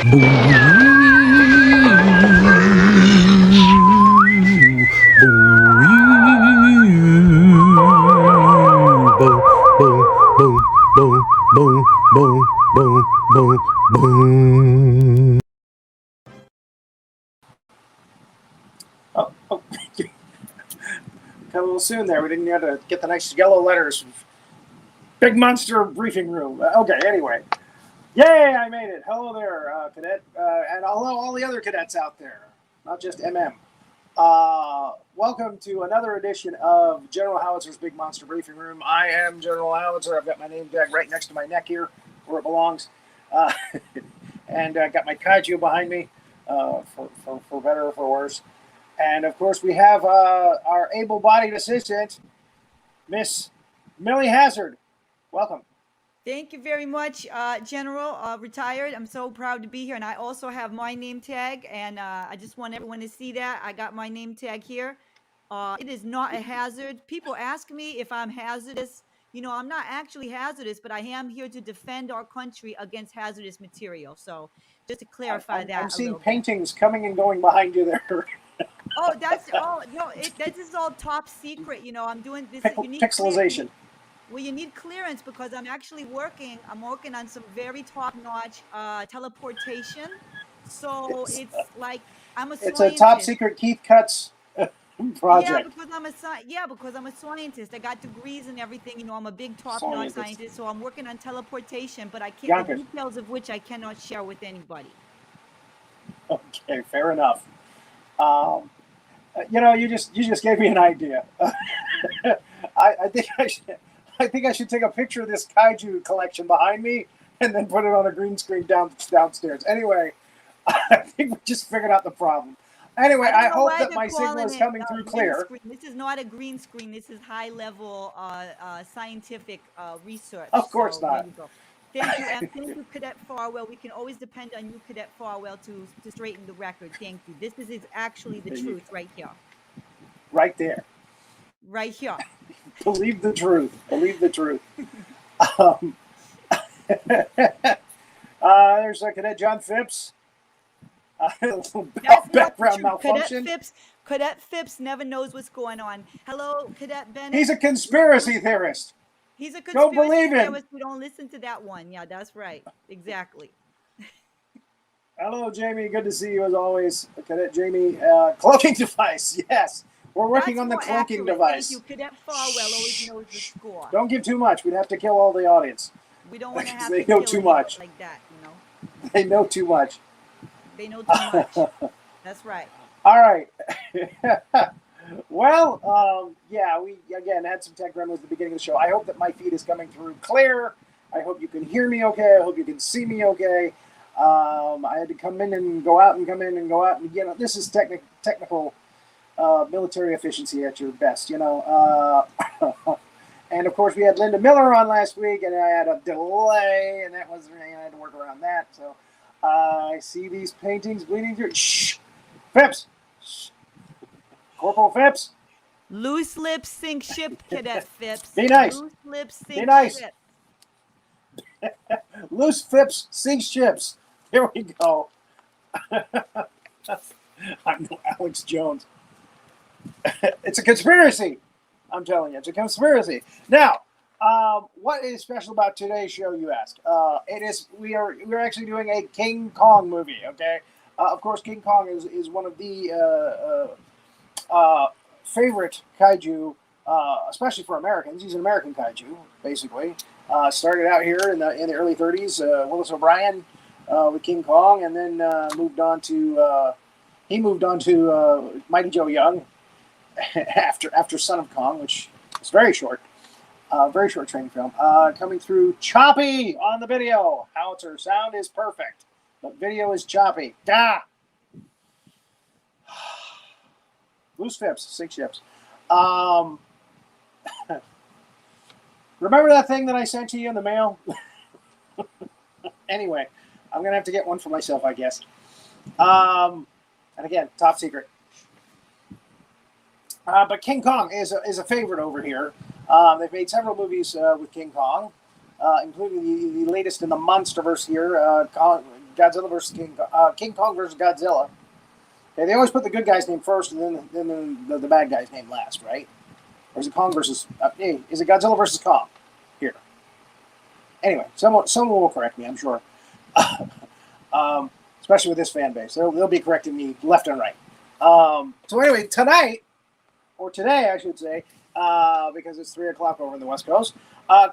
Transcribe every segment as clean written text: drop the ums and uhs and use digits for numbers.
Oh, got a little soon there. We didn't have to get the nice yellow letters. Big monster briefing room. Okay, anyway. Yay, I made it. Hello there, cadet. And hello, all the other cadets out there, not just MM. Welcome to another edition of General Howitzer's Big Monster Briefing Room. I am General Howitzer. I've got my name tag right next to my neck here, where it belongs. And I got my kaiju behind me, for better or for worse. And, of course, we have our able-bodied assistant, Miss Millie Hazzard. Welcome. Thank you very much, General. Retired. I'm so proud to be here. And I also have my name tag. And I just want everyone to see that. I got my name tag here. It is not a hazard. People ask me if I'm hazardous. You know, I'm not actually hazardous, but I am here to defend our country against hazardous material. So just to clarify that. I'm seeing paintings coming and going behind you there. Oh, this is all top secret. You know, I'm doing this. Pixelization. Well, you need clearance because I'm actually working. I'm working on some very top-notch teleportation. So it's like I'm a scientist. It's a top secret Keith Cuts project. Because I'm a scientist. I got degrees and everything. You know, I'm a big top-notch scientist. So I'm working on teleportation, but I can't. The details of which I cannot share with anybody. Okay, fair enough. You know, you just gave me an idea. I think I should take a picture of this kaiju collection behind me and then put it on a green screen downstairs. Anyway, I think we just figured out the problem. Anyway, I hope that my signal is coming through clear. This is not a green screen. This is high-level scientific research. Of course not. Thank you, and thank you, Cadet Farwell. We can always depend on you, Cadet Farwell, to straighten the record. Thank you. This is actually the truth right here. Right there. Right here. Believe the truth. Believe the truth. There's Cadet John Phipps. Background malfunction. Cadet Phipps never knows what's going on. Hello, Cadet Bennett. He's a conspiracy theorist. He's a conspiracy Don't believe him. theorist. We don't listen to that one. Yeah, that's right. Exactly. Hello, Jamie. Good to see you as always. Cadet Jamie. Cloaking device. Yes. We're working on the cloaking device. Thank you. Cadet Farwell always knows the score. Don't give too much. We'd have to kill all the audience. We don't want to have they know too much like that, you know. They know too much. They know too much. That's right. All right. Well, yeah, we again had some tech gremlins at the beginning of the show. I hope that my feed is coming through clear. I hope you can hear me okay. I hope you can see me okay. I had to come in and go out and come in and go out, and you know, this is technical military efficiency at your best, you know. And of course, we had Linda Miller on last week, and I had a delay, and that was I had to work around that. So I see these paintings bleeding through. Shh, Phipps. Shh. Corporal Phipps. Loose lips sink ship, Cadet Phipps. Be nice. Loose lips sink Be nice. ship. Loose Phipps sink ships. Here we go. I'm no Alex Jones. It's a conspiracy. I'm telling you, it's a conspiracy. Now, what is special about today's show, you ask? It is we're actually doing a King Kong movie. Okay, of course, King Kong is one of the favorite kaiju, especially for Americans. He's an American kaiju, basically. Started out here in the early 30s. Willis O'Brien with King Kong, and then moved on to Mighty Joe Young after Son of Kong, which is very short training film. Coming through choppy on the video. Howitzer sound is perfect, but video is choppy. Gah! Loose Phipps, sink ships. Remember that thing that I sent to you in the mail? Anyway, I'm going to have to get one for myself, I guess. And again, top secret. But King Kong is a favorite over here. They've made several movies with King Kong, including the latest in the MonsterVerse here, Godzilla versus King Kong versus Godzilla. Okay, they always put the good guy's name first, and then the bad guy's name last, right? Or is it Kong versus? Is it Godzilla versus Kong? Here. Anyway, someone will correct me, I'm sure. Especially with this fan base, they'll be correcting me left and right. So anyway, tonight, or today, I should say, because it's 3:00 over in the West Coast,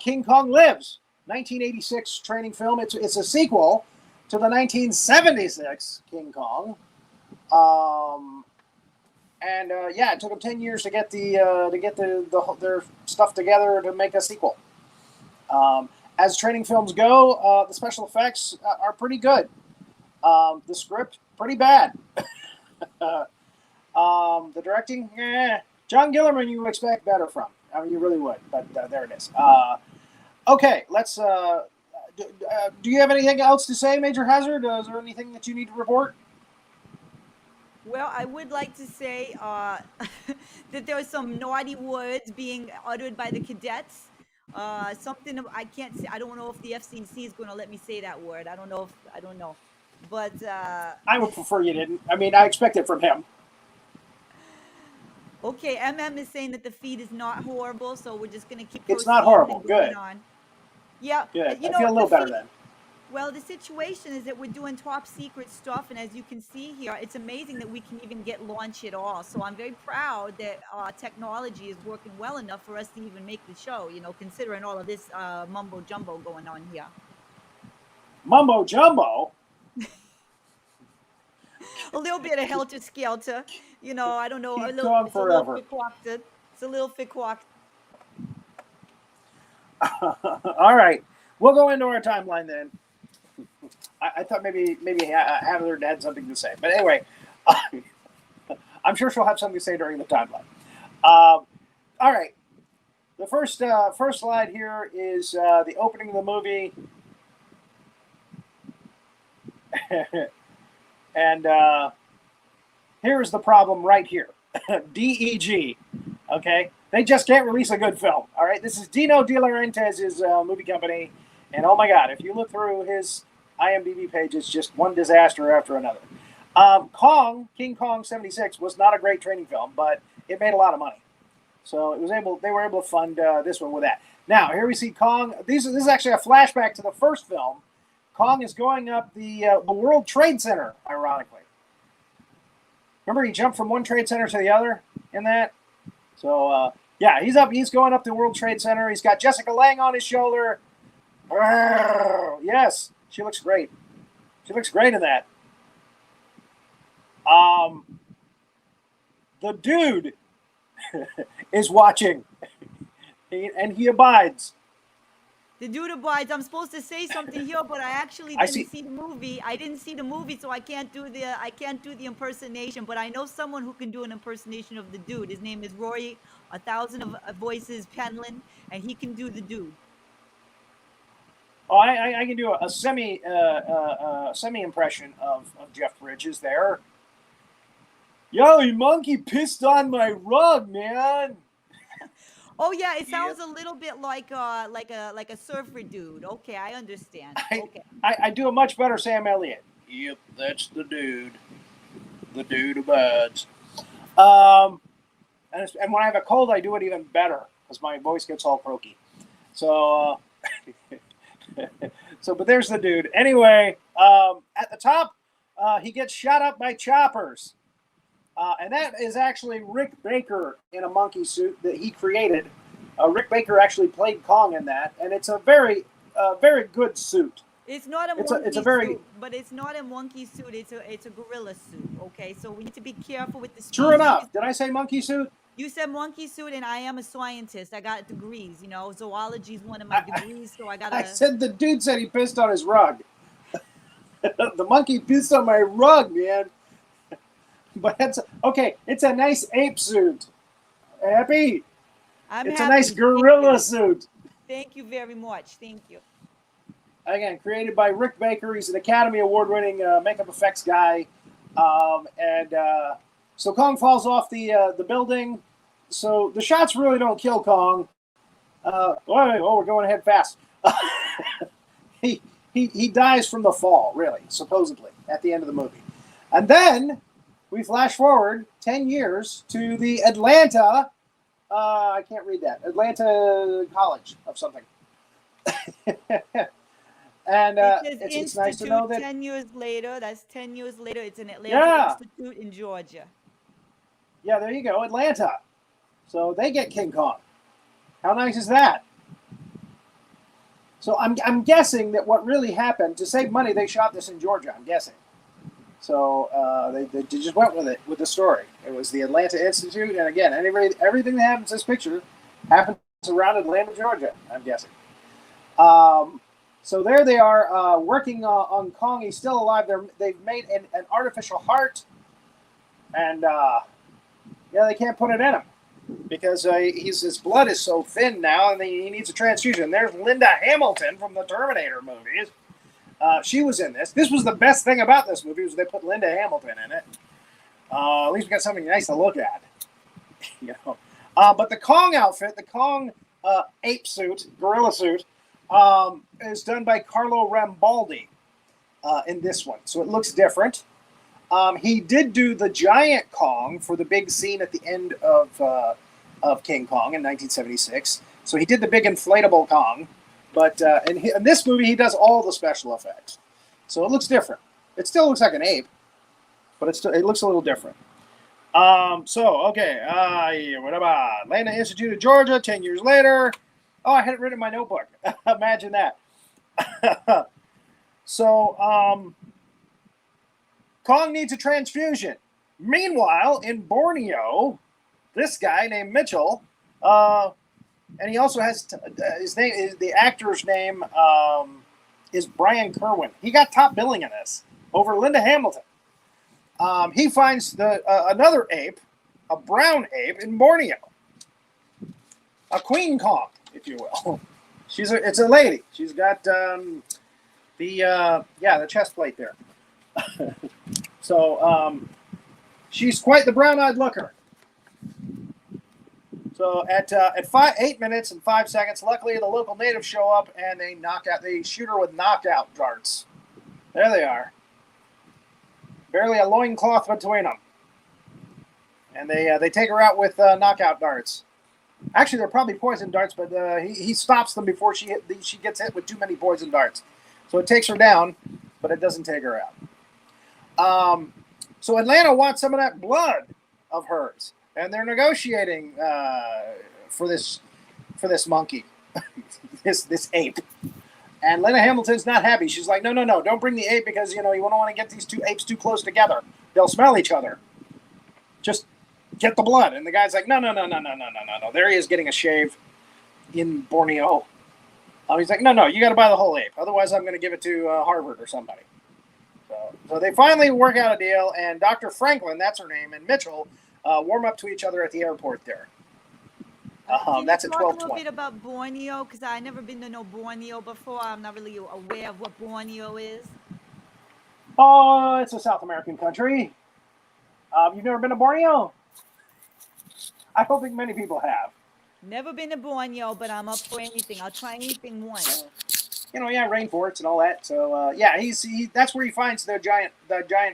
King Kong Lives, 1986 training film. It's a sequel to the 1976 King Kong. It took them 10 years to get their stuff together to make a sequel. As training films go, the special effects are pretty good. The script, pretty bad. The directing, John Guillermin, you would expect better from. I mean, you really would, but there it is. Okay, let's. Do you have anything else to say, Major Hazzard? Is there anything that you need to report? Well, I would like to say that there were some naughty words being uttered by the cadets. Something I can't say. I don't know if the FCC is going to let me say that word. I don't know. But I would prefer you didn't. I mean, I expect it from him. Okay, MM is saying that the feed is not horrible, so we're just going to keep. It's not horrible. Good. On. Yeah. Good. I feel a little better then. Well, the situation is that we're doing top secret stuff, and as you can see here, it's amazing that we can even get launch at all. So I'm very proud that technology is working well enough for us to even make the show, considering all of this mumbo jumbo going on here. Mumbo jumbo? A little bit of helter skelter, I don't know. Keep going forever. It's a little fickwacked. All right. We'll go into our timeline then. I thought maybe Hazzard had something to say. But anyway, I'm sure she'll have something to say during the timeline. All right. The first slide here is the opening of the movie. And here's the problem right here. DEG. Okay? They just can't release a good film. All right? This is Dino De Laurentiis' movie company. And oh my God, if you look through his IMDb page, it's just one disaster after another. King Kong 76 was not a great training film, but it made a lot of money. So they were able to fund this one with that. Now, here we see Kong. This is actually a flashback to the first film. Kong is going up the World Trade Center, ironically. Remember, he jumped from one trade center to the other in that? So, he's going up the World Trade Center. He's got Jessica Lange on his shoulder. Yes, she looks great. She looks great in that. The dude is watching, and he abides. The dude abides. I'm supposed to say something here, but I actually didn't see the movie. I didn't see the movie, so I can't do the impersonation. But I know someone who can do an impersonation of the dude. His name is Rory, 1,000 Voices Penland, and he can do the dude. Oh, I can do a semi impression of Jeff Bridges there. Yo, you monkey pissed on my rug, man. Oh yeah, it sounds a little bit like a surfer dude. Okay, I understand. Okay. I do a much better Sam Elliott. Yep, that's the dude. The dude abides. And when I have a cold, I do it even better because my voice gets all croaky. So, but there's the dude. Anyway, at the top, he gets shot up by choppers. And that is actually Rick Baker in a monkey suit that he created. Rick Baker actually played Kong in that, and it's a very good suit. It's not a monkey suit, but it's not a monkey suit. It's a gorilla suit. Okay, so we need to be careful with the species. True enough. Did I say monkey suit? You said monkey suit, and I am a scientist. I got degrees. Zoology is one of my degrees, so I got. I said the dude said he pissed on his rug. The monkey pissed on my rug, man. But it's a nice ape suit. Happy? It's happy. A nice gorilla suit. Thank you very much. Thank you. Again, created by Rick Baker. He's an Academy Award-winning makeup effects guy. So Kong falls off the building. So the shots really don't kill Kong. We're going ahead fast. he dies from the fall, really, supposedly, at the end of the movie. And then we flash forward 10 years to the Atlanta, I can't read that, Atlanta College of something. And it's nice to know that 10 years later, that's 10 years later, it's an Atlanta Yeah. Institute in Georgia. Yeah, there you go, Atlanta. So they get King Kong. How nice is that? So I'm guessing that what really happened, to save money, they shot this in Georgia, I'm guessing. So they just went with it, with the story. It was the Atlanta Institute, and again, everything that happens in this picture happens around Atlanta, Georgia, I'm guessing. So there they are working on Kong. He's still alive. They've made an artificial heart, and yeah, they can't put it in him because his blood is so thin now, and he needs a transfusion. There's Linda Hamilton from the Terminator movies. She was in this. This was the best thing about this movie was they put Linda Hamilton in it. At least we got something nice to look at, you know. But the Kong outfit, the Kong ape suit, gorilla suit, is done by Carlo Rambaldi in this one, so it looks different. He did do the giant Kong for the big scene at the end of King Kong in 1976. So he did the big inflatable Kong, but in this movie he does all the special effects. So it looks different. It still looks like an ape, but it looks a little different. Okay, whatever. Atlanta Institute of Georgia, 10 years later. Oh, I had it written in my notebook. Imagine that. So, Kong needs a transfusion. Meanwhile, in Borneo, this guy named Mitchell, and he also has his name. The actor's name is Brian Kerwin. He got top billing in this over Linda Hamilton. He finds another ape, a brown ape in Borneo, a Queen Kong, if you will. It's a lady. She's got the chest plate there. So she's quite the brown-eyed looker. So at 8 minutes and 5 seconds, luckily the local natives show up and they shoot her with knockout darts. There they are. Barely a loincloth between them. And they take her out with knockout darts. Actually, they're probably poison darts, but he stops them before she gets hit with too many poison darts. So it takes her down, but it doesn't take her out. So Atlanta wants some of that blood of hers, and they're negotiating for this monkey, this ape. And Linda Hamilton's not happy. She's like, no, don't bring the ape because you don't want to get these two apes too close together. They'll smell each other. Just get the blood. And the guy's like, no. There he is getting a shave in Borneo. He's like, no, you got to buy the whole ape. Otherwise, I'm going to give it to Harvard or somebody. So they finally work out a deal, and Dr. Franklin, that's her name, and Mitchell warm up to each other at the airport there. That's at 12:20. Talk a little bit about Borneo, because I've never been to no Borneo before. I'm not really aware of what Borneo is. Oh, it's a South American country. You've never been to Borneo? I don't think many people have. Never been to Borneo, but I'm up for anything. I'll try anything once. Rainforests and all that. So that's where he finds the giant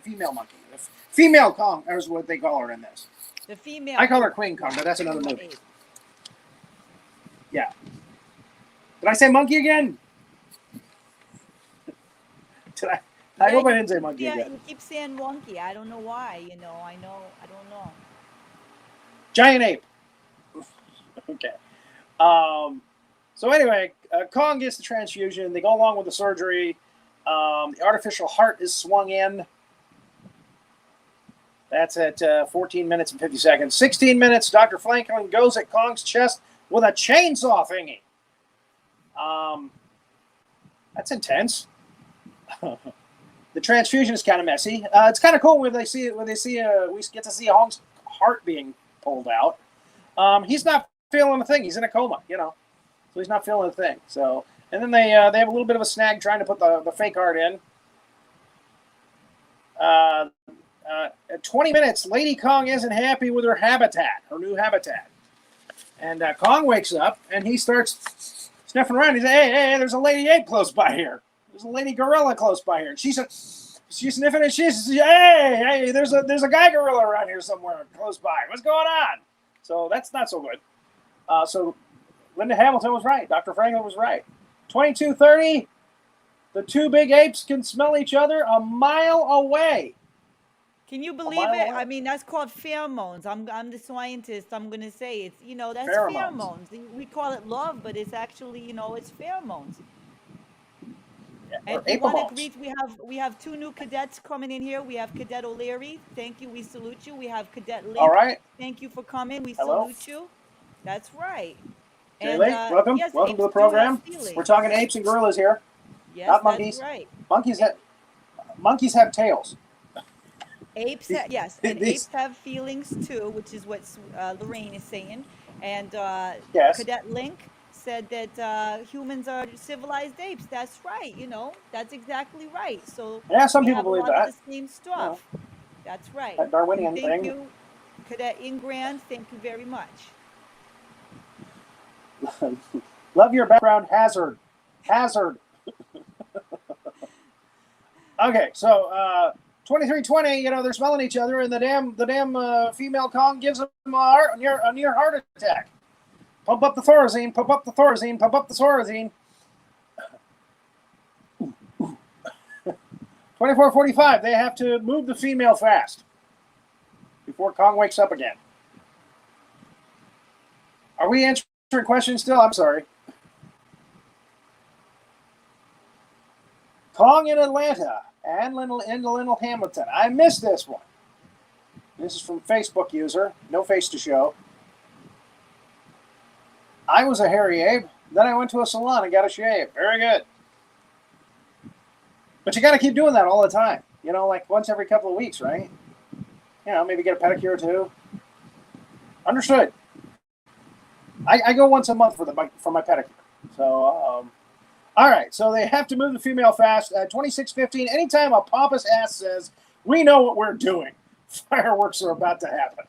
female monkey. The female Kong is what they call her in this. The female. I call her Queen Kong, but that's another movie. Yeah. Did I say monkey again? I hope I didn't say monkey again. You keep saying monkey. I don't know why. I don't know. Giant ape. Okay. So anyway, Kong gets the transfusion. They go along with the surgery. The artificial heart is swung in. That's at 14 minutes and 50 seconds. 16 minutes, Dr. Franklin goes at Kong's chest with a chainsaw thingy. That's intense. The transfusion is kind of messy. It's kind of cool when we get to see Kong's heart being pulled out. He's not feeling a thing. He's in a coma, so he's not feeling a thing. So, and then they have a little bit of a snag trying to put the fake heart in. At 20 minutes, Lady Kong isn't happy with her new habitat. And Kong wakes up and he starts sniffing around. He's like, hey, there's a lady ape close by here. There's a lady gorilla close by here. She's sniffing and she's hey, there's a guy gorilla around here somewhere close by. What's going on? So that's not so good. So Linda Hamilton was right. Dr. Franklin was right. 22:30. The two big apes can smell each other a mile away. Can you believe it? I mean, that's called pheromones. I'm the scientist. I'm gonna say it's that's pheromones. We call it love, but it's actually it's pheromones. Yeah, and if you want to greet, we have two new cadets coming in here. We have Cadet O'Leary. Thank you. We salute you. We have Cadet Link. All right. Thank you for coming. We Hello. salute you. That's right. And, welcome. Yes, welcome to the program. We're talking apes and gorillas here. Yes, not monkeys. That's right. Monkeys have tails. Apes, yes, and apes have feelings too, which is what Lorraine is saying. And yes. Cadet Link said that humans are civilized apes. That's right. That's exactly right. So yeah, some people believe that. The same stuff. Yeah. That's right. That Darwinian thing. Thank you, Cadet Ingrand. Thank you very much. Love your background, Hazzard. Okay, so 23:20. They're smelling each other, and the damn female Kong gives them a near heart attack. Pump up the Thorazine. Pump up the Thorazine. Pump up the Thorazine. 24:45. They have to move the female fast before Kong wakes up again. Are we answering questions still? I'm sorry. Kong in Atlanta and Little Hamilton. I missed this one. This is from Facebook user. No face to show. I was a hairy ape. Then I went to a salon and got a shave. Very good. But you got to keep doing that all the time. Like once every couple of weeks, right? Maybe get a pedicure or two. Understood. I go once a month for my pedicure. So, all right. So they have to move the female fast at 26:15. Anytime a pompous ass says, "We know what we're doing," fireworks are about to happen.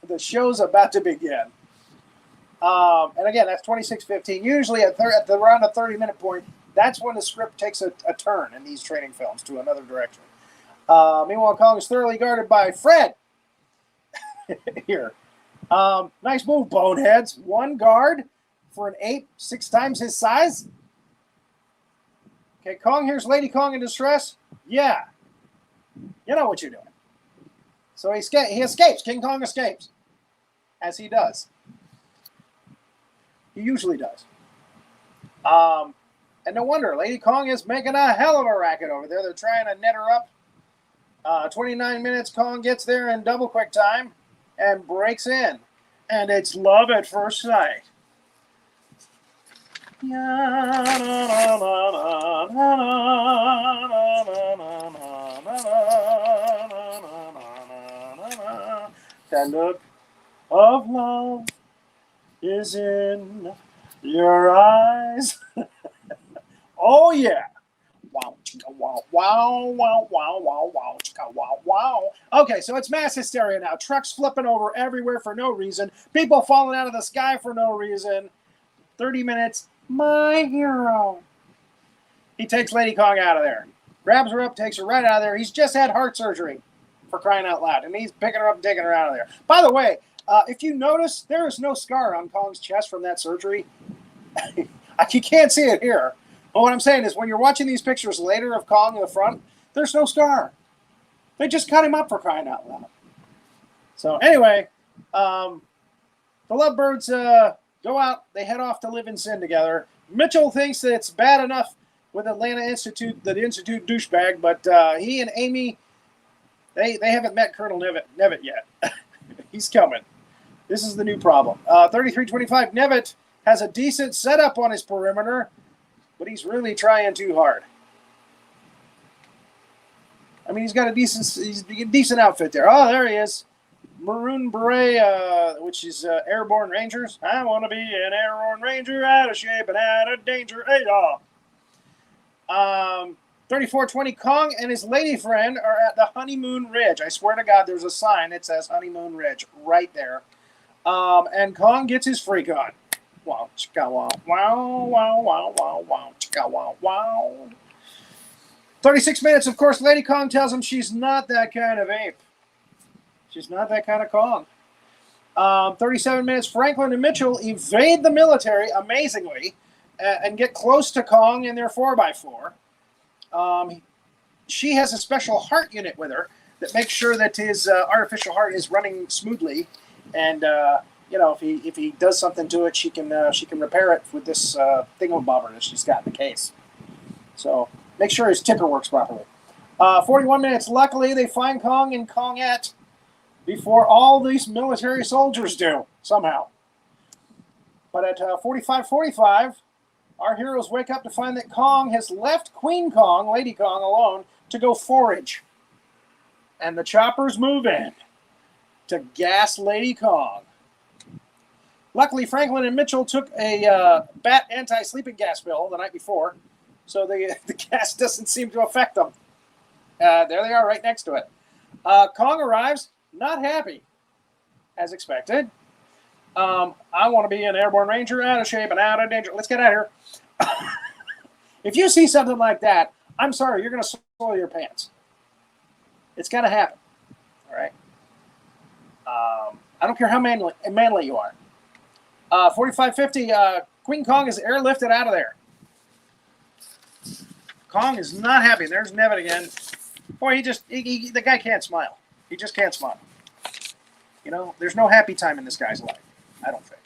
The show's about to begin. And again, that's 26:15. Usually at around the 30-minute point, that's when the script takes a turn in these training films to another direction. Meanwhile, Kong is thoroughly guarded by Fred. Here. Nice move, boneheads. One guard for an ape 6 times his size. Okay, Kong here's Lady Kong in distress. Yeah. You know what you're doing. So he escapes. King Kong escapes. As he does. He usually does. And no wonder. Lady Kong is making a hell of a racket over there. They're trying to net her up. 29 minutes, Kong gets there in double quick time and breaks in. And it's love at first sight. That look of love is in your eyes. Oh yeah. Wow, wow, wow, wow, wow, wow, wow, wow, wow. Okay, so it's mass hysteria now. Trucks flipping over everywhere for no reason. People falling out of the sky for no reason. 30 minutes. My hero. He takes Lady Kong out of there. Grabs her up, takes her right out of there. He's just had heart surgery, for crying out loud. And he's picking her up and taking her out of there. By the way, if you notice, there is no scar on Kong's chest from that surgery. You can't see it here. But what I'm saying is when you're watching these pictures later of Kong in the front, there's no scar. They just cut him up, for crying out loud. So anyway, the lovebirds go out. They head off to live in sin together. Mitchell thinks that it's bad enough with Atlanta Institute, the Institute douchebag, but he and Amy, they haven't met Colonel Nevitt yet. He's coming. This is the new problem. 3325 Nevitt has a decent setup on his perimeter, but he's really trying too hard. I mean, he's got a decent outfit there. Oh, there he is. Maroon Beret, which is Airborne Rangers. I want to be an Airborne Ranger, out of shape and out of danger. Hey, y'all. 3420 Kong and his lady friend are at the Honeymoon Ridge. I swear to God, there's a sign that says Honeymoon Ridge right there. And Kong gets his freak on. Wow, wow, wow, wow, wow, wow, wow. Wow, wow. 36 minutes, of course, Lady Kong tells him she's not that kind of ape. She's not that kind of Kong. 37 minutes, Franklin and Mitchell evade the military, amazingly, and get close to Kong in their 4x4. She has a special heart unit with her that makes sure that his artificial heart is running smoothly. And, if he does something to it, she can repair it with this thingamabobber that she's got in the case. So make sure his ticker works properly. 41 minutes, luckily, they find Kong and Kongette before all these military soldiers do, somehow. But at 45:45, our heroes wake up to find that Kong has left Queen Kong, Lady Kong, alone to go forage. And the choppers move in to gas Lady Kong. Luckily, Franklin and Mitchell took a bat anti-sleeping gas pill the night before, so the gas doesn't seem to affect them. There they are right next to it. Kong arrives, not happy, as expected. I want to be an airborne ranger, out of shape and out of danger. Let's get out of here. If you see something like that, I'm sorry, you're going to soil your pants. It's going to happen. All right? I don't care how manly you are. 45:50, Queen Kong is airlifted out of there. Kong is not happy. There's Nevin again. Boy, the guy can't smile. He just can't smile. There's no happy time in this guy's life, I don't think.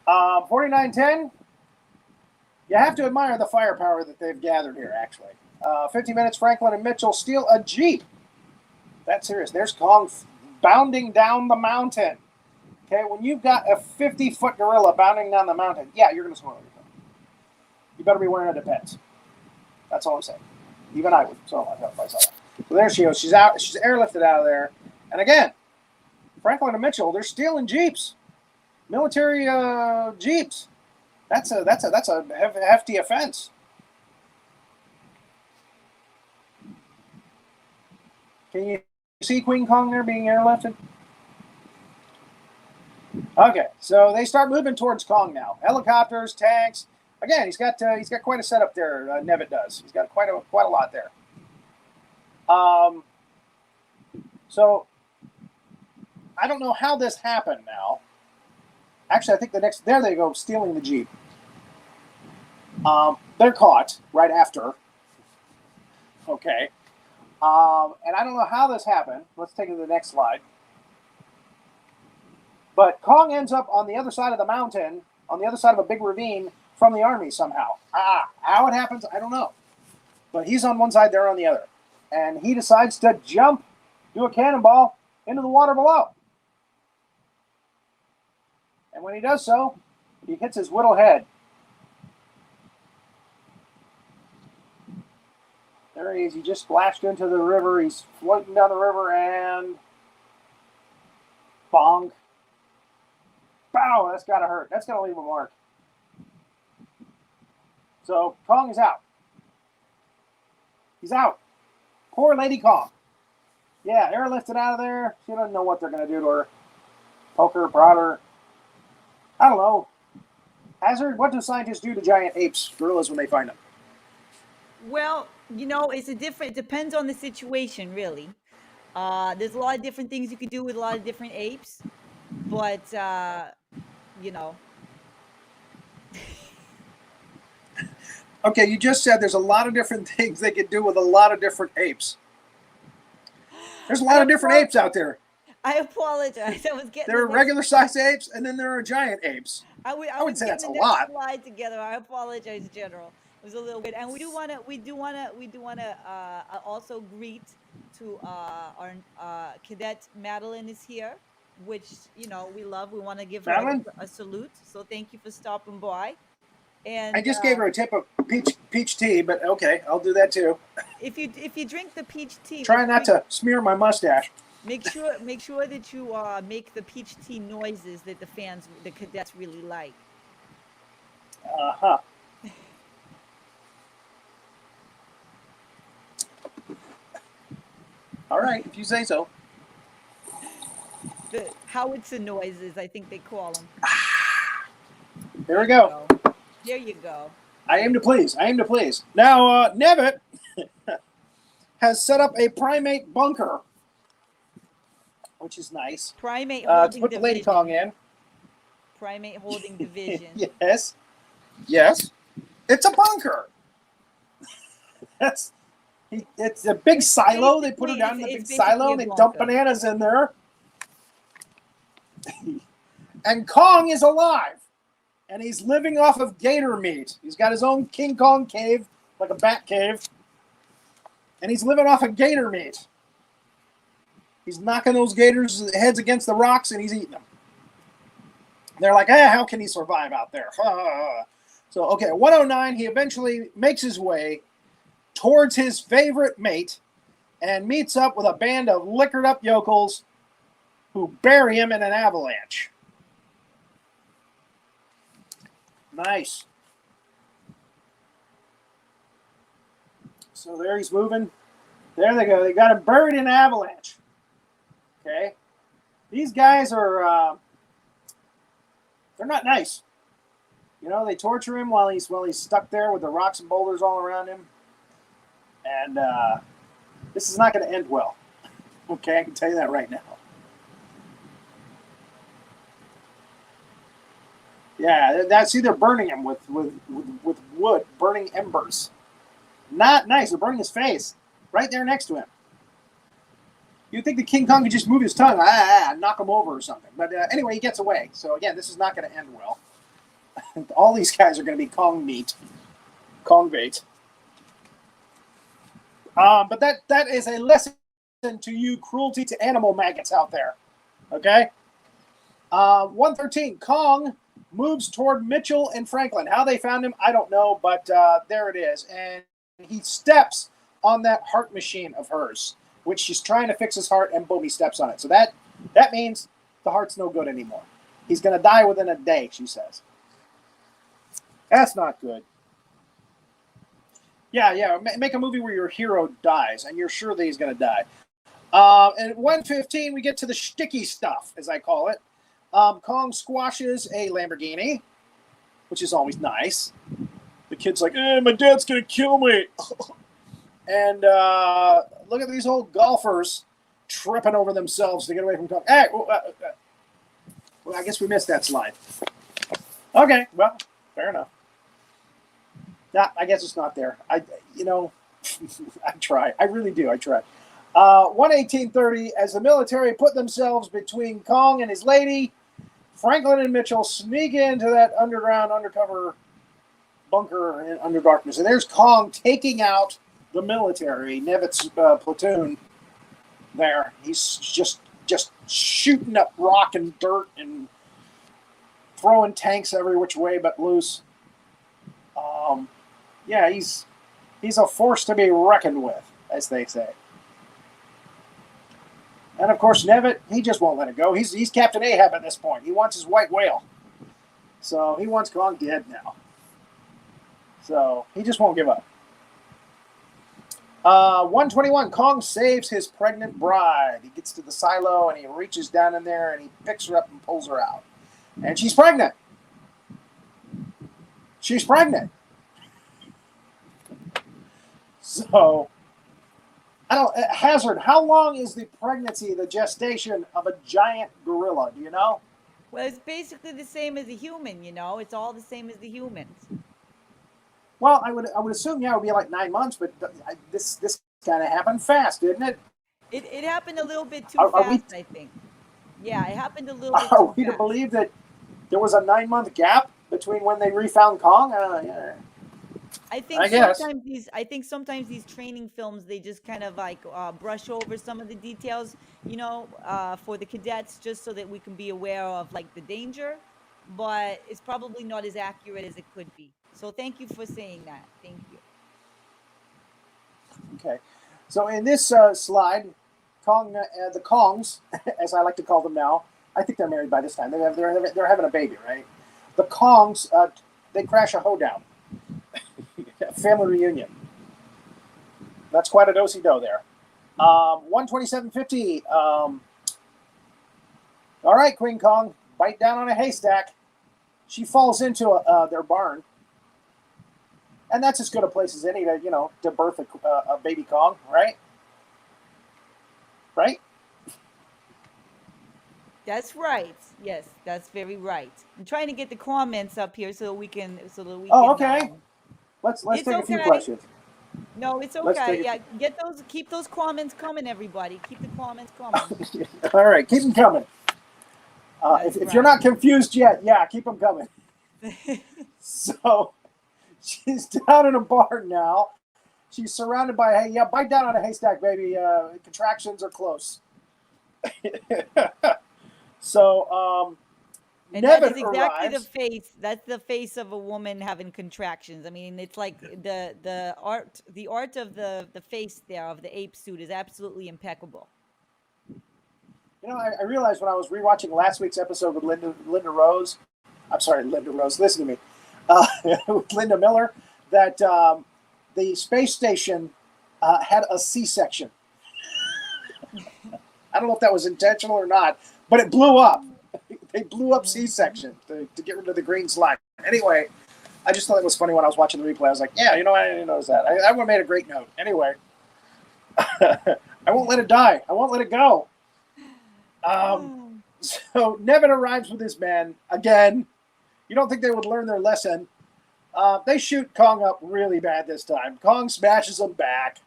49:10, you have to admire the firepower that they've gathered here, actually. 50 minutes, Franklin and Mitchell steal a Jeep. That's serious. There's Kong bounding down the mountain. Okay, when you've got a 50-foot gorilla bounding down the mountain, yeah, you're going to spoil yourself. You better be wearing a Depends. That's all I'm saying. Even I would. So if I saw that. So there she goes. She's out. She's airlifted out of there. And again, Franklin and Mitchell, they're stealing Jeeps, military Jeeps. That's a hefty offense. Can you see Queen Kong there being airlifted? Okay, so they start moving towards Kong now. Helicopters, tanks. Again, he's got quite a setup there. Nevitt does. He's got quite a lot there. So I don't know how this happened now. Actually, I think there they go, stealing the Jeep. They're caught right after. Okay. And I don't know how this happened. Let's take it to the next slide. But Kong ends up on the other side of the mountain, on the other side of a big ravine from the army somehow. How it happens, I don't know. But he's on one side, they're on the other. And he decides to jump, do a cannonball into the water below. And when he does so, he hits his little head. There he is. He just splashed into the river. He's floating down the river and bonk. Bow, that's got to hurt. That's going to leave a mark. So Kong is out. He's out. Poor Lady Kong. Yeah, airlifted out of there. She doesn't know what they're going to do to her. Poke her, prod her. I don't know. Hazzard, what do scientists do to giant apes, gorillas, when they find them? Well, it depends on the situation, really. There's a lot of different things you could do with a lot of different apes, but, Okay, you just said there's a lot of different things they could do with a lot of different apes. There's a lot of different apes out there. I apologize. There are regular sized apes, and then there are giant apes. I would say that's a lot. Slide together. I apologize, General. It was a little weird, and we do want to also greet to our cadet Madeline is here, which we love. We want to give her a salute. So thank you for stopping by. And I just gave her a tip of peach tea, but okay, I'll do that too. If you drink the peach tea, try not to smear my mustache. Make sure that you make the peach tea noises that the cadets really like. Uh-huh. All right, if you say so. The Howitzer noises, I think they call them. There we go. There you go. I aim to please. I aim to please. Now, Nevitt has set up a primate bunker, which is nice. Primate To holding put the Lady Kong division. in. Primate holding division. Yes. Yes. It's a bunker. It's a big silo. They put her down in the big silo and they dump bananas in there. And Kong is alive. And he's living off of gator meat. He's got his own King Kong cave, like a bat cave. And he's living off of gator meat. He's knocking those gators' heads against the rocks and he's eating them. They're like, how can he survive out there? So, okay, 109, he eventually makes his way towards his favorite mate and meets up with a band of liquored up yokels who bury him in an avalanche. Nice. So there he's moving. There they go. They got him buried in an avalanche. Okay. These guys are, they're not nice. You know, they torture him while he's stuck there with the rocks and boulders all around him. And this is not going to end well. Okay, I can tell you that right now. Yeah, that's either burning him with wood, burning embers. Not nice. They're burning his face right there next to him. You'd think the King Kong could just move his tongue, knock him over or something. But anyway, he gets away. So again, this is not going to end well. All these guys are going to be Kong meat, Kong bait. But that is a lesson to you cruelty to animal maggots out there. Okay? 113, Kong moves toward Mitchell and Franklin. How they found him, I don't know, but there it is. And he steps on that heart machine of hers, which she's trying to fix his heart, and boom, he steps on it. So that means the heart's no good anymore. He's going to die within a day, she says. That's not good. Yeah. Make a movie where your hero dies, and you're sure that he's going to die. And at 115, we get to the sticky stuff, as I call it. Kong squashes a Lamborghini, which is always nice. The kid's like, my dad's going to kill me. And look at these old golfers tripping over themselves to get away from Kong. Hey, well, I guess we missed that slide. Okay, well, fair enough. I guess it's not there. I try. I really do. I try. 118.30, as the military put themselves between Kong and his lady, Franklin and Mitchell sneak into that undercover bunker under darkness. And there's Kong taking out the military, Nevitt's platoon there. He's just shooting up rock and dirt and throwing tanks every which way but loose. Yeah, he's a force to be reckoned with, as they say. And of course, Nevitt, he just won't let it go. He's Captain Ahab at this point. He wants his white whale. So he wants Kong dead now. So he just won't give up. 121, Kong saves his pregnant bride. He gets to the silo and he reaches down in there and he picks her up and pulls her out. And she's pregnant. She's pregnant. So, Hazzard, how long is the pregnancy, the gestation of a giant gorilla? Do you know? Well, it's basically the same as a human, you know. It's all the same as the humans. Well, I would assume, it would be like 9 months, but this kind of happened fast, didn't it? It happened a little bit too fast, I think. Yeah, it happened a little bit too fast. Are we to believe that there was a 9-month gap between when they refound Kong? Yeah. I think sometimes these training films, they just kind of like brush over some of the details, for the cadets, just so that we can be aware of like the danger, but it's probably not as accurate as it could be. So thank you for saying that. Thank you. Okay. So in this slide, the Kongs, as I like to call them now, I think they're married by this time. They're having a baby, right? The Kongs, they crash a hoedown. Family reunion. That's quite a do-si-do there. 127.50. All right, Queen Kong, bite down on a haystack. She falls into their barn. And that's as good a place as any to, to birth a baby Kong, right? Right? That's right. Yes, that's very right. I'm trying to get the comments up here so we can Oh, okay. Let's It's take a few okay. questions. No, it's Let's okay. take Yeah, keep those comments coming, everybody. Keep the comments coming. All right, keep them coming. That's If you're right. not confused yet, yeah, keep them coming. So she's down in a barn now. She's surrounded by hay. Yeah, bite down on a haystack, baby. Contractions are close. So And that Nevin is exactly the arrives. face. That's the face of a woman having contractions. I mean, it's like the art of the face there of the ape suit is absolutely impeccable. I realized when I was rewatching last week's episode with Linda Rose. I'm sorry, Linda Rose. Listen to me. With Linda Miller, that the space station had a C-section. I don't know if that was intentional or not, but it blew up. They blew up C-section to get rid of the green slime. Anyway, I just thought it was funny when I was watching the replay. I was like, yeah, I didn't notice that. I would have made a great note. Anyway, I won't let it die. I won't let it go. So Nevin arrives with his men. Again, you don't think they would learn their lesson. They shoot Kong up really bad this time. Kong smashes them back.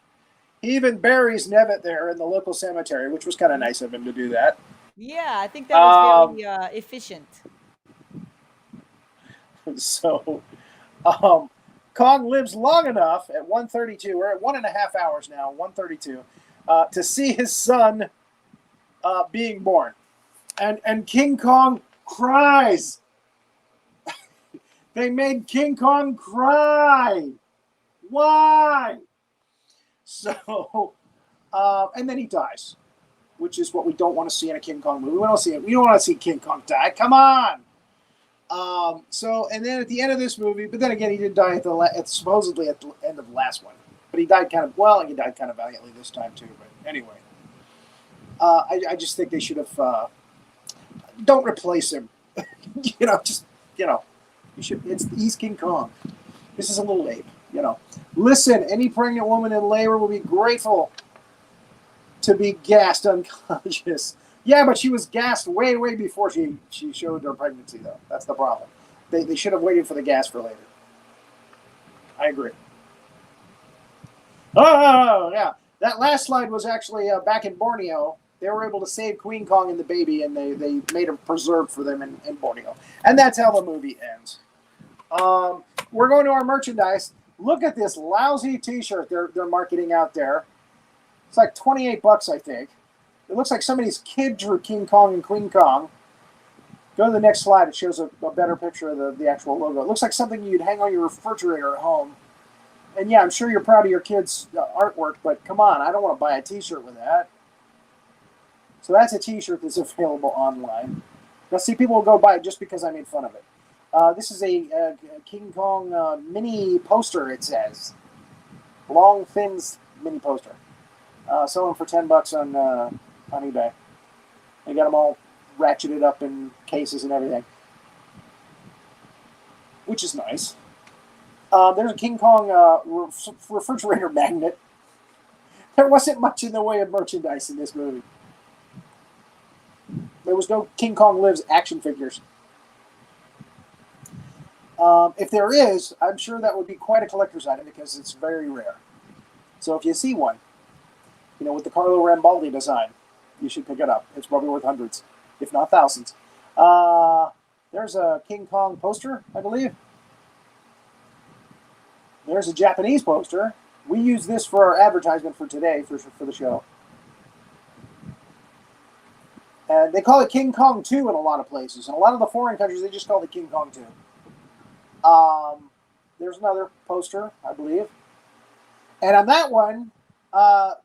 He even buries Nevin there in the local cemetery, which was kind of nice of him to do that. Yeah, I think that was very efficient. So Kong lives long enough at 1:32. We're at 1.5 hours now, 1:32, to see his son being born. And King Kong cries. They made King Kong cry. Why? So, and then he dies, which is what we don't want to see in a King Kong movie. We don't see it. We don't want to see King Kong die. Come on. And then at the end of this movie, but then again, he did die supposedly at the end of the last one. But he died kind of valiantly this time too. But anyway, I just think they should have. Don't replace him. He's King Kong. This is a little ape. Listen, any pregnant woman in labor will be grateful to be gassed unconscious. Yeah, but she was gassed way, way before she showed her pregnancy, though. That's the problem. They should have waited for the gas for later. I agree. Oh, yeah. That last slide was actually back in Borneo. They were able to save Queen Kong and the baby, and they made a preserve for them in Borneo. And that's how the movie ends. We're going to our merchandise. Look at this lousy T-shirt they're marketing out there. It's like $28, I think. It looks like somebody's kid drew King Kong and Queen Kong. Go to the next slide. It shows a better picture of the actual logo. It looks like something you'd hang on your refrigerator at home. And yeah, I'm sure you're proud of your kids' artwork, but come on, I don't want to buy a T-shirt with that. So that's a T-shirt that's available online. Now, see, people will go buy it just because I made fun of it. This is a King Kong mini poster, it says. Long, thin mini poster. Selling for $10 on eBay. They got them all ratcheted up in cases and everything, which is nice. There's a King Kong refrigerator magnet. There wasn't much in the way of merchandise in this movie. There was no King Kong Lives action figures. If there is, I'm sure that would be quite a collector's item because it's very rare. So if you see one, with the Carlo Rambaldi design, you should pick it up. It's probably worth hundreds, if not thousands. There's a King Kong poster, I believe. There's a Japanese poster. We use this for our advertisement for today, for the show. And they call it King Kong 2 in a lot of places. In a lot of the foreign countries, they just call it King Kong 2. There's another poster, I believe. And on that one,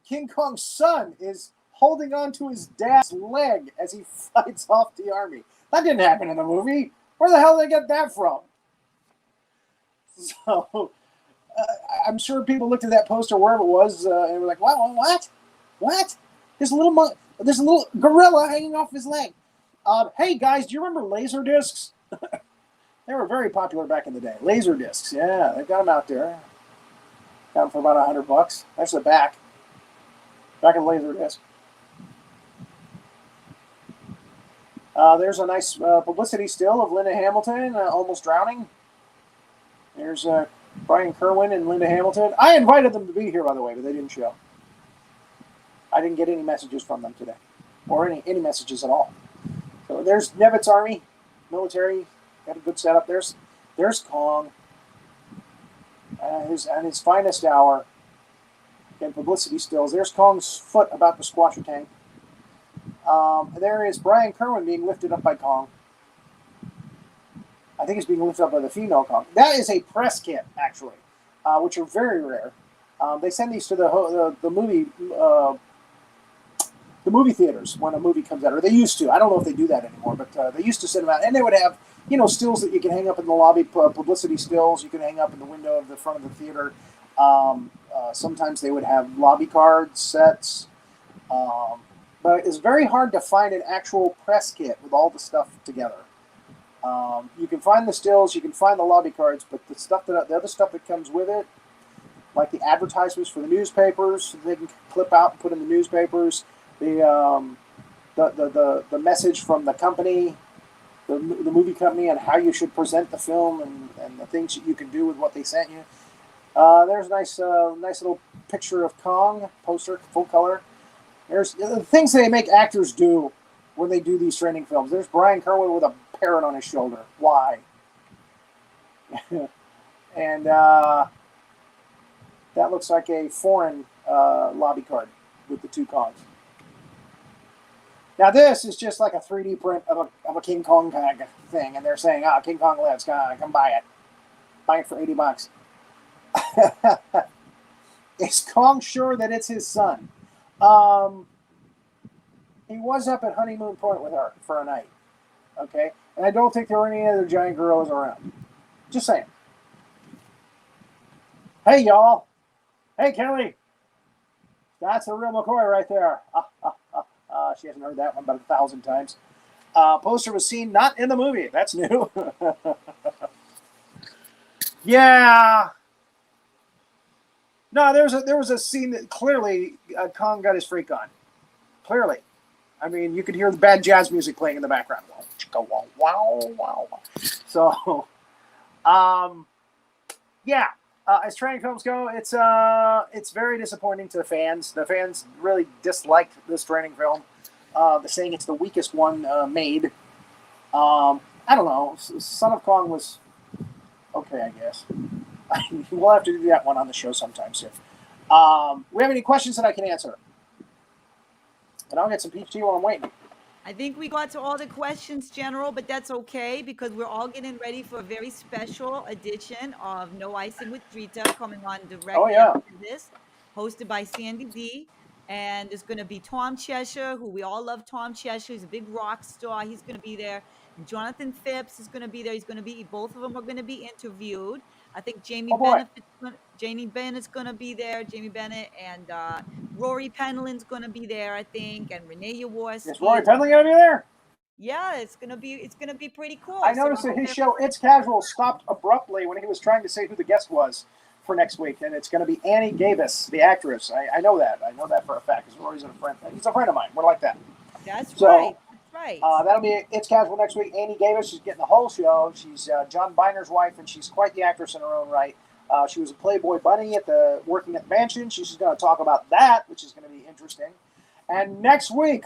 King Kong's son is holding on to his dad's leg as he fights off the army. That didn't happen in the movie. Where the hell did they get that from? So, I'm sure people looked at that poster wherever it was and were like, what? What? There's a little gorilla hanging off his leg. Hey, guys, do you remember laser discs? They were very popular back in the day. Laser discs, yeah, they've got them out there. Got them for about $100. That's the back. Back of laser disc. There's a nice publicity still of Linda Hamilton almost drowning. There's Brian Kerwin and Linda Hamilton. I invited them to be here, by the way, but they didn't show. I didn't get any messages from them today, or any messages at all. So there's Nevitt's Army, military, got a good setup. There's Kong, and his finest hour. Again, publicity stills. There's Kong's foot about to squash a tank. There is Brian Kerwin being lifted up by Kong. I think he's being lifted up by the female Kong. That is a press kit, actually, which are very rare. They send these to the movie theaters when a movie comes out, or they used to. I don't know if they do that anymore, but they used to send them out, and they would have stills that you can hang up in the lobby, publicity stills you can hang up in the window of the front of the theater. Sometimes they would have lobby card sets. But it's very hard to find an actual press kit with all the stuff together. You can find the stills, you can find the lobby cards, but the other stuff that comes with it, like the advertisements for the newspapers, they can clip out and put in the newspapers. The message from the company, the movie company, on how you should present the film and the things that you can do with what they sent you. There's a nice little picture of Kong poster, full color. There's the things they make actors do when they do these training films. There's Brian Kerwin with a parrot on his shoulder. Why? And that looks like a foreign lobby card with the two Kongs. Now this is just like a 3D print of a King Kong kind of thing, and they're saying, King Kong lives, come buy it. Buy it for $80. Is Kong sure that it's his son? He was up at Honeymoon Point with her for a night. Okay? And I don't think there were any other giant gorillas around. Just saying. Hey, y'all. Hey, Kelly. That's the real McCoy right there. She hasn't heard that one about 1,000 times. Poster was seen not in the movie. That's new. Yeah. No, there was a scene that clearly Kong got his freak on. Clearly. I mean, you could hear the bad jazz music playing in the background. Wow, wow, wow. So, yeah. As training films go, it's very disappointing to the fans. The fans really disliked this training film. They're saying it's the weakest one made. I don't know. Son of Kong was okay, I guess. We'll have to do that one on the show sometime soon. We have any questions that I can answer? And I'll get some peach tea while I'm waiting. I think we got to all the questions, General, but that's okay because we're all getting ready for a very special edition of No Icing with Drita coming on directly after this, hosted by Sandy D. And there's going to be Tom Cheshire, who we all love. Tom Cheshire, he's a big rock star. He's going to be there. And Jonathan Phipps is going to be there. Both of them are going to be interviewed. I think Jamie Bennett's going to be there. Jamie Bennett and Rory Penland's going to be there, I think, and Renee Yaworsky. Is Rory Penland going to be there? Yeah, it's gonna be pretty cool. I noticed that his show It's Casual stopped abruptly when he was trying to say who the guest was for next week, and it's going to be Annie Gabus, the actress. I know that. I know that for a fact because Rory's a friend. He's a friend of mine. We're like that. That's right. Right. That'll be It's Casual next week. Annie Gabus, she's getting the whole show. She's John Biner's wife, and she's quite the actress in her own right. She was a Playboy bunny working at the mansion. She's going to talk about that, which is going to be interesting. And next week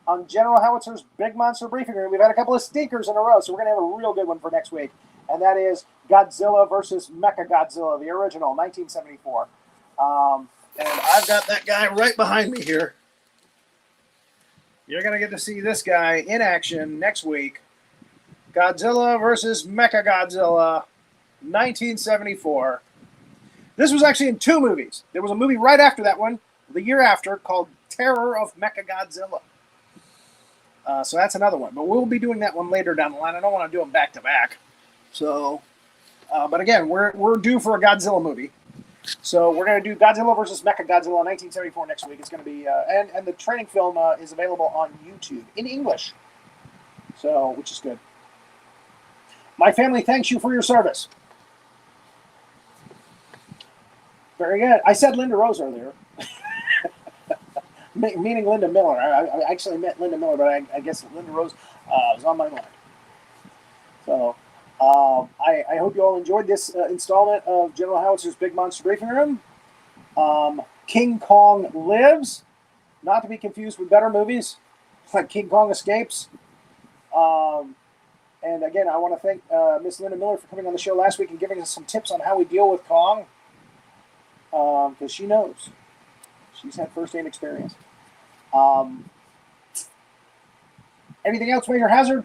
on General Howitzer's Big Monster Briefing Room, we've had a couple of stinkers in a row, so we're going to have a real good one for next week. And that is Godzilla versus Mechagodzilla, the original, 1974. And I've got that guy right behind me here. You're going to get to see this guy in action next week. Godzilla versus Mechagodzilla, 1974. This was actually in two movies. There was a movie right after that one, the year after, called Terror of Mechagodzilla. So that's another one. But we'll be doing that one later down the line. I don't want to do them back to back. So, but again, we're due for a Godzilla movie. So we're going to do Godzilla versus Mechagodzilla 1974 next week. It's going to be, and the training film is available on YouTube in English. So, which is good. My family thanks you for your service. Very good. I said Linda Rose earlier. Meaning Linda Miller. I actually meant Linda Miller, but I guess Linda Rose was on my mind. So I hope you all enjoyed this installment of General Howitzer's Big Monster Briefing Room. King Kong Lives, not to be confused with better movies like King Kong Escapes. And again, I want to thank Miss Linda Miller for coming on the show last week and giving us some tips on how we deal with Kong, because she knows. She's had first-hand experience. Anything else, Major Hazzard?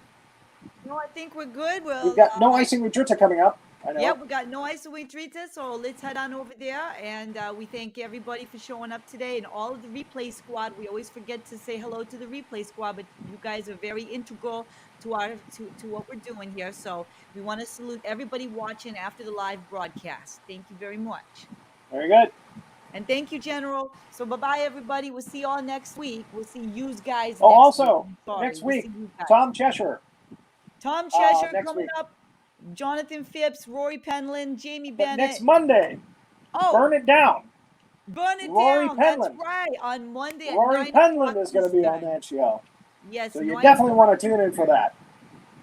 No, I think we're good. We've got No Icing with Drita coming up. I know. Yep, we got No Ice Away Treats, so let's head on over there. And we thank everybody for showing up today and all of the replay squad. We always forget to say hello to the replay squad, but you guys are very integral to our to what we're doing here. So we want to salute everybody watching after the live broadcast. Thank you very much. Very good. And thank you, General. So bye-bye, everybody. We'll see you all next week. We'll see you guys next week, Tom Cheshire. Tom Cheshire next coming week. up. Jonathan Phipps, Rory Penland, Jamie But Bennett. next Monday, Burn It Down. Burn It Rory Down. Penland. That's right. On Monday Rory at 9 Penland is going to be on that show. Yes. So you definitely want to tune in for that.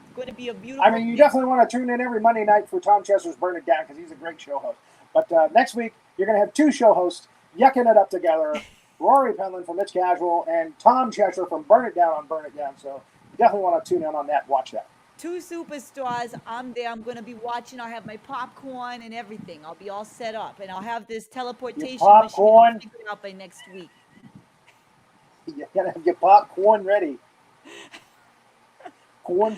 It's going to be a beautiful. I mean, you definitely want to tune in every Monday night for Tom Chester's Burn It Down because he's a great show host. But next week, you're going to have two show hosts yucking it up together. Rory Penland from It's Casual and Tom Cheshire from Burn It Down on Burn It Down. So you definitely want to tune in on that. Watch that. Two superstars. I'm there. I'm going to be watching. I'll have my popcorn and everything. I'll be all set up. And I'll have this teleportation machine figured out by next week. You got to have your popcorn ready. Corn.